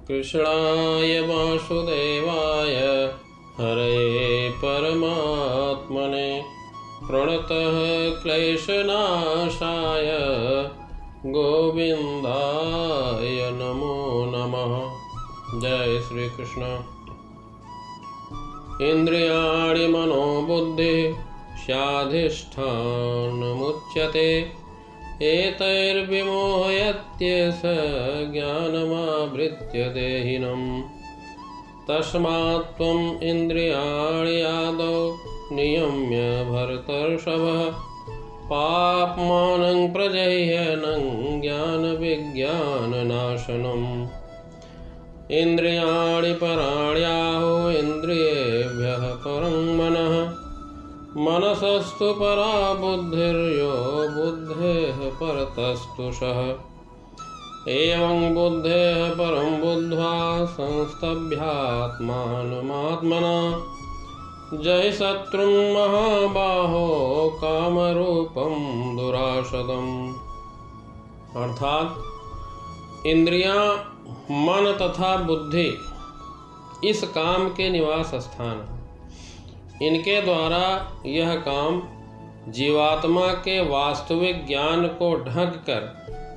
कृष्णाय वासुदेवाय हरे परमात्मने प्रणतः क्लेशनाशाय गोविंदाय नमो नमः। जय श्री कृष्ण। इंद्रियाणि मनोबुद्धि स्याधिष्ठानमुच्यते एतैर्विमोहयत्येष ज्ञानमावृत्य देहिनम्। तस्मात् त्वम् इंद्रियाणि आदौ नियम्य भरतर्षभ पाप्मानं प्रजह्यनं ज्ञानविज्ञाननाशनम्। इंद्रियाणि पराण्याहो इन्द्रियेभ्यः परं मनः मनसस्तु परा बुद्धिर्यो बुद्धेः परतस्तु सः। एवं बुद्धेः परं बुद्ध्वा संस्तभ्यात्मानमात्मना जय शत्रुं महाबाहो कामरूपं दुराशदम्। अर्थात इंद्रियां, मन तथा बुद्धि इस काम के निवास स्थान हैं। इनके द्वारा यह काम जीवात्मा के वास्तविक ज्ञान को ढक कर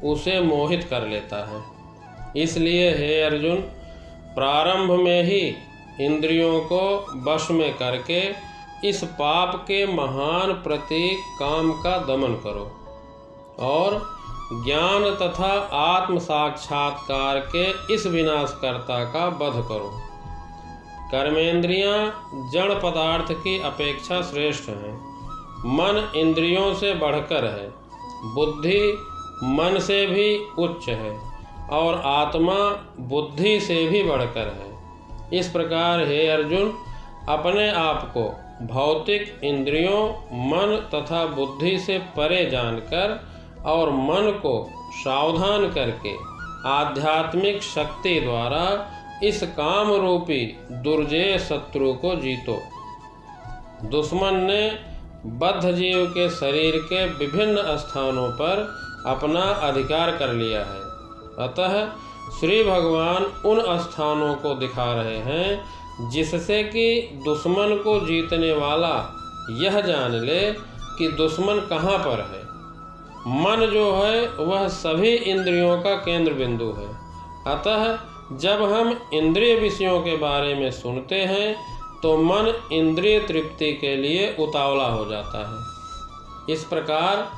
उसे मोहित कर लेता है। इसलिए हे अर्जुन, प्रारंभ में ही इंद्रियों को वश में करके इस पाप के महान प्रतीक काम का दमन करो और ज्ञान तथा आत्म साक्षात्कार के इस विनाशकर्ता का वध करो। कर्मेंद्रियां जड़ पदार्थ की अपेक्षा श्रेष्ठ हैं। मन इंद्रियों से बढ़कर है, बुद्धि मन से भी उच्च है और आत्मा बुद्धि से भी बढ़कर है। इस प्रकार हे अर्जुन, अपने आप को भौतिक इंद्रियों, मन तथा बुद्धि से परे जानकर और मन को सावधान करके आध्यात्मिक शक्ति द्वारा इस काम रूपी दुर्जेय शत्रु को जीतो। दुश्मन ने बद्ध जीव के शरीर के विभिन्न स्थानों पर अपना अधिकार कर लिया है। अतः श्री भगवान उन स्थानों को दिखा रहे हैं जिससे कि दुश्मन को जीतने वाला यह जान ले कि दुश्मन कहाँ पर है। मन जो है वह सभी इंद्रियों का केंद्र बिंदु है। अतः जब हम इंद्रिय विषयों के बारे में सुनते हैं तो मन इंद्रिय तृप्ति के लिए उतावला हो जाता है। इस प्रकार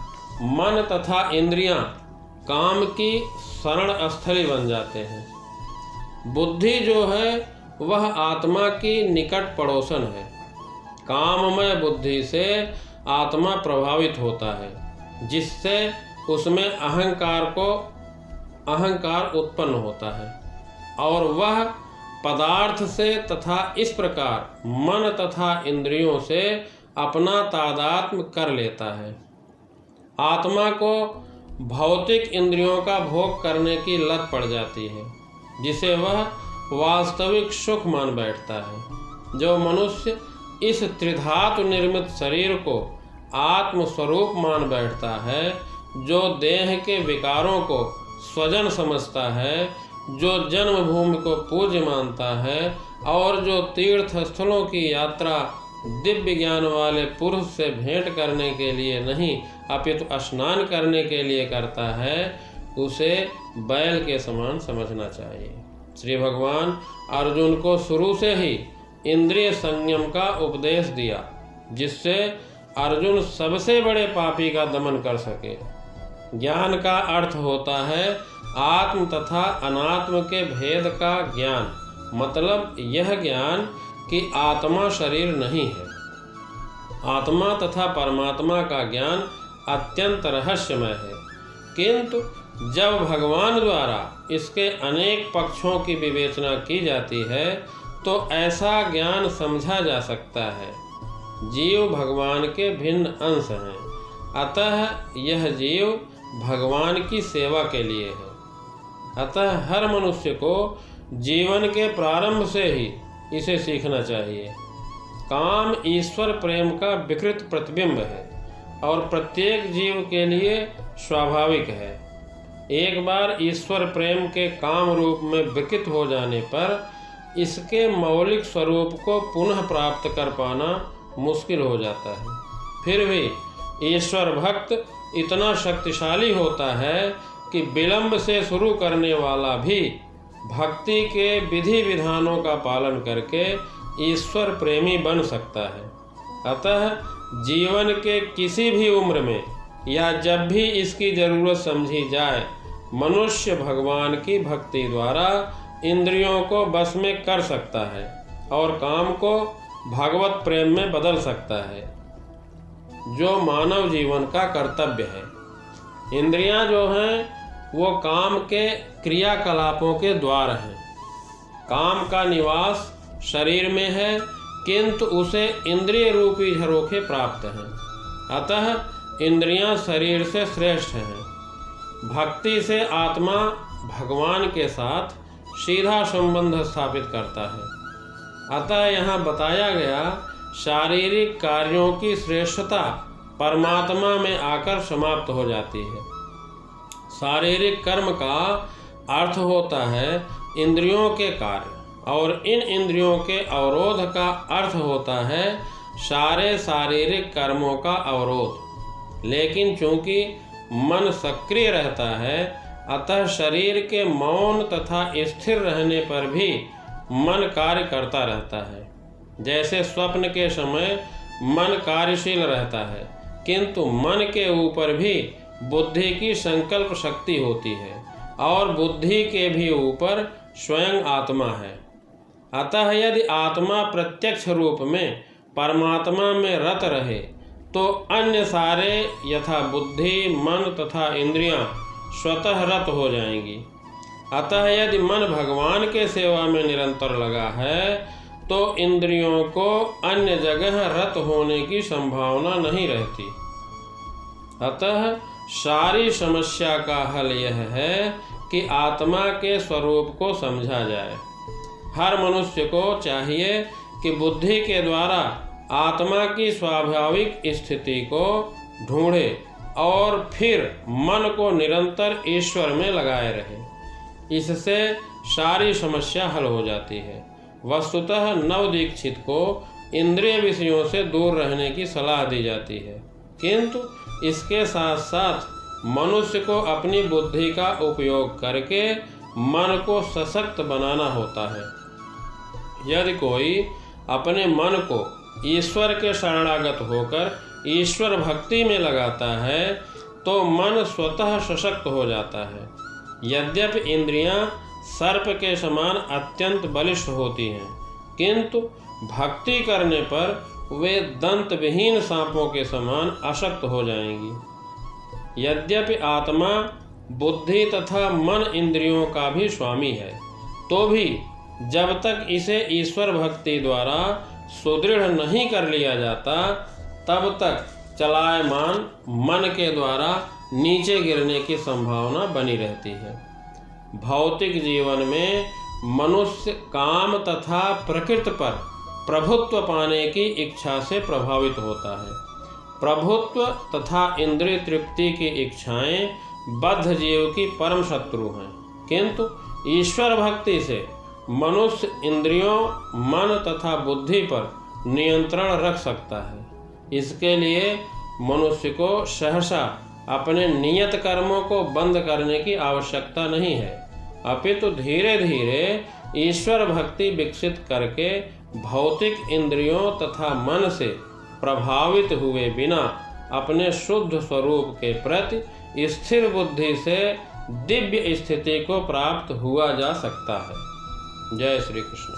मन तथा इंद्रियां काम की शरण स्थली बन जाते हैं। बुद्धि जो है वह आत्मा की निकट पड़ोसन है। काममय बुद्धि से आत्मा प्रभावित होता है, जिससे उसमें अहंकार उत्पन्न होता है और वह पदार्थ से तथा इस प्रकार मन तथा इंद्रियों से अपना तादात्म्य कर लेता है। आत्मा को भौतिक इंद्रियों का भोग करने की लत पड़ जाती है, जिसे वह वास्तविक सुख मान बैठता है। जो मनुष्य इस त्रिधातु निर्मित शरीर को आत्म स्वरूप मान बैठता है, जो देह के विकारों को स्वजन समझता है, जो जन्मभूमि को पूज्य मानता है और जो तीर्थ स्थलों की यात्रा दिव्य ज्ञान वाले पुरुष से भेंट करने के लिए नहीं अपितु स्नान करने के लिए करता है, उसे बैल के समान समझना चाहिए। श्री भगवान अर्जुन को शुरू से ही इंद्रिय संयम का उपदेश दिया, जिससे अर्जुन सबसे बड़े पापी का दमन कर सके। ज्ञान का अर्थ होता है आत्म तथा अनात्म के भेद का ज्ञान। मतलब यह ज्ञान कि आत्मा शरीर नहीं है। आत्मा तथा परमात्मा का ज्ञान अत्यंत रहस्यमय है, किंतु जब भगवान द्वारा इसके अनेक पक्षों की विवेचना की जाती है तो ऐसा ज्ञान समझा जा सकता है। जीव भगवान के भिन्न अंश हैं, अतः यह जीव भगवान की सेवा के लिए है। अतः हर मनुष्य को जीवन के प्रारंभ से ही इसे सीखना चाहिए। काम ईश्वर प्रेम का विकृत प्रतिबिंब है और प्रत्येक जीव के लिए स्वाभाविक है। एक बार ईश्वर प्रेम के काम रूप में विकृत हो जाने पर इसके मौलिक स्वरूप को पुनः प्राप्त कर पाना मुश्किल हो जाता है। फिर भी ईश्वर भक्त इतना शक्तिशाली होता है कि विलंब से शुरू करने वाला भी भक्ति के विधि विधानों का पालन करके ईश्वर प्रेमी बन सकता है। अतः जीवन के किसी भी उम्र में या जब भी इसकी जरूरत समझी जाए, मनुष्य भगवान की भक्ति द्वारा इंद्रियों को बस में कर सकता है और काम को भगवत प्रेम में बदल सकता है, जो मानव जीवन का कर्तव्य है। इंद्रियां जो हैं वो काम के क्रियाकलापों के द्वार हैं। काम का निवास शरीर में है, किंतु उसे इंद्रिय रूपी झरोखे प्राप्त हैं। अतः इंद्रियां शरीर से श्रेष्ठ हैं। भक्ति से आत्मा भगवान के साथ सीधा संबंध स्थापित करता है। अतः यहाँ बताया गया शारीरिक कार्यों की श्रेष्ठता परमात्मा में आकर समाप्त हो जाती है। शारीरिक कर्म का अर्थ होता है इंद्रियों के कार्य, और इन इंद्रियों के अवरोध का अर्थ होता है सारे शारीरिक कर्मों का अवरोध। लेकिन चूंकि मन सक्रिय रहता है, अतः शरीर के मौन तथा स्थिर रहने पर भी मन कार्य करता रहता है। जैसे स्वप्न के समय मन कार्यशील रहता है, किंतु मन के ऊपर भी बुद्धि की संकल्प शक्ति होती है और बुद्धि के भी ऊपर स्वयं आत्मा है। अतः यदि आत्मा प्रत्यक्ष रूप में परमात्मा में रत रहे तो अन्य सारे यथा बुद्धि, मन तथा इंद्रियां स्वतः रत हो जाएंगी। अतः यदि मन भगवान के सेवा में निरंतर लगा है तो इंद्रियों को अन्य जगह रत होने की संभावना नहीं रहती। अतः सारी समस्या का हल यह है कि आत्मा के स्वरूप को समझा जाए। हर मनुष्य को चाहिए कि बुद्धि के द्वारा आत्मा की स्वाभाविक स्थिति को ढूंढे और फिर मन को निरंतर ईश्वर में लगाए रहे। इससे सारी समस्या हल हो जाती है। वस्तुतः नवदीक्षित को इंद्रिय विषयों से दूर रहने की सलाह दी जाती है, किंतु इसके साथ साथ मनुष्य को अपनी बुद्धि का उपयोग करके मन को सशक्त बनाना होता है। यदि कोई अपने मन को ईश्वर के शरणागत होकर ईश्वर भक्ति में लगाता है तो मन स्वतः सशक्त हो जाता है। यद्यपि इंद्रियां सर्प के समान अत्यंत बलिष्ठ होती हैं, किंतु भक्ति करने पर वे दंत विहीन सांपों के समान अशक्त हो जाएंगी। यद्यपि आत्मा बुद्धि तथा मन इंद्रियों का भी स्वामी है, तो भी जब तक इसे ईश्वर भक्ति द्वारा सुदृढ़ नहीं कर लिया जाता, तब तक चलायमान मन के द्वारा नीचे गिरने की संभावना बनी रहती है। भौतिक जीवन में मनुष्य काम तथा प्रकृति पर प्रभुत्व पाने की इच्छा से प्रभावित होता है। प्रभुत्व तथा इंद्रिय तृप्ति की इच्छाएं बद्ध जीव की परम शत्रु हैं, किंतु ईश्वर भक्ति से मनुष्य इंद्रियों, मन तथा बुद्धि पर नियंत्रण रख सकता है। इसके लिए मनुष्य को सहसा अपने नियत कर्मों को बंद करने की आवश्यकता नहीं है, अपितु धीरे धीरे ईश्वर भक्ति विकसित करके भौतिक इंद्रियों तथा मन से प्रभावित हुए बिना अपने शुद्ध स्वरूप के प्रति स्थिर बुद्धि से दिव्य स्थिति को प्राप्त हुआ जा सकता है। जय श्री कृष्ण।